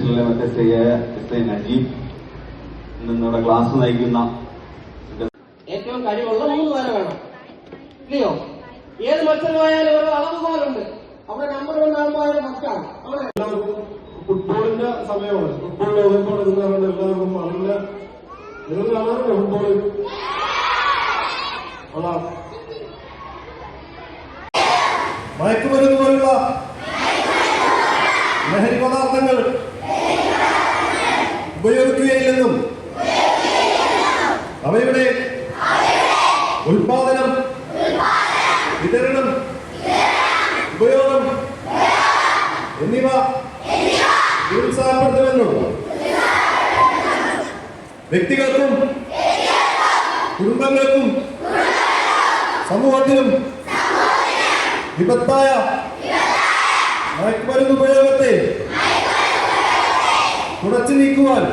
ഡിവിഷനിലെ മറ്റേ സ്ത്രീയായ നജീബ് നിങ്ങളുടെ ക്ലാസ് നയിക്കുന്ന ഏറ്റവും കഴിവുള്ള 3 പേരെ വേണം. ഇല്ലയോ? ഏത് മത്സരമായാലും ഓരോ അളവുകോലുണ്ട്. അവിടെ നമ്പർ 1 ആകുമ്പോൾ മറ്റാണ്. ഫുട്ബോളിന്റെ സമയമാണ്. ഫുട്ബോൾ ലോകം തുടങ്ങുന്നവരുടെ എല്ലാവർക്കും നല്ല നിങ്ങൾ കാണാറുണ്ട് ഫുട്ബോൾ. മയക്കുമരുന്ന് പോലുള്ള ലഹരി പദാർത്ഥങ്ങൾ ഉപയോഗിക്കുകയില്ലെന്നും അവയുടെ ഉൽപാദനം, വിതരണം, ഉപയോഗം എന്നിവ നിരുത്സാഹപ്പെടുത്തുമെന്നും വ്യക്തികൾക്കും കുടുംബങ്ങൾക്കും സമൂഹത്തിനും വിപത്തായ മയക്കുമരുന്ന് ഉപയോഗത്തെ തുടച്ചു നീക്കുവാൻ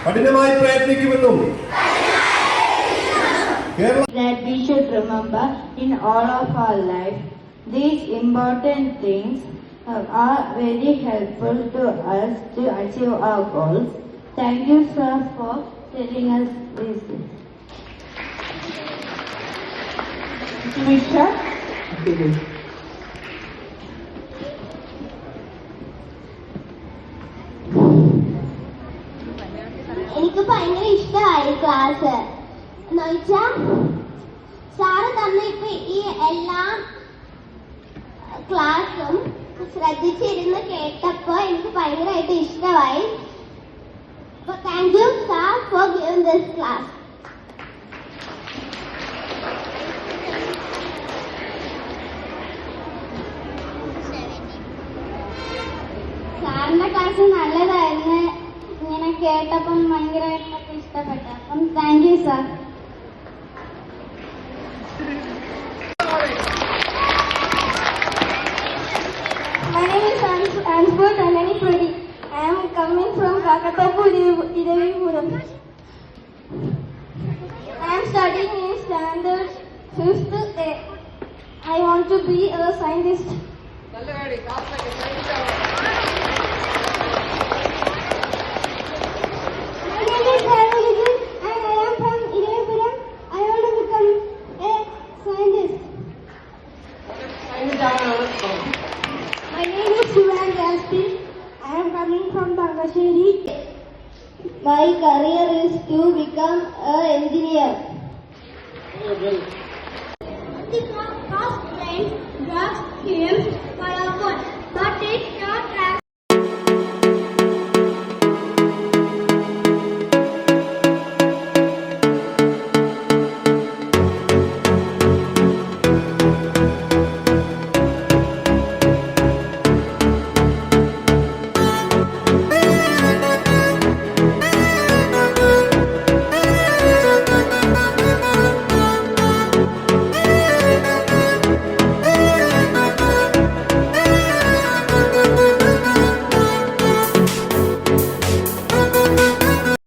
കഠിനമായി പ്രയത്നിക്കുമെന്നും that we should remember in all of our life. These important things are very helpful to us to achieve our goals. Thank you, sir, for telling us this. Mr. എനിക്ക് ഭയങ്കര ഇഷ്ടമായി ക്ലാസ് എന്ന് വെച്ചാ സാറ് തന്ന ഇപ്പൊ ഈ എല്ലാ ക്ലാസ്സും ശ്രദ്ധിച്ചിരുന്ന് കേട്ടപ്പോ എനിക്ക് ഭയങ്കരമായിട്ട് ഇഷ്ടമായി. Thank you sir for giving this class. സാറിന്റെ ക്ലാസ് നല്ലതായിരുന്നു. ഇങ്ങനെ കേട്ടപ്പം ഭയങ്കരമായിട്ടൊക്കെ ഇഷ്ടപ്പെട്ടു. അപ്പം thank you sir. My name is Ansbert Anani Puri. I am coming from Kakatapu, Idavipuram. I am studying in standard 5th A. I want to be a scientist. My name is Shivan Gastin. I am coming from Bangasheri. My career is to become an engineer. The past trends, drugs, films,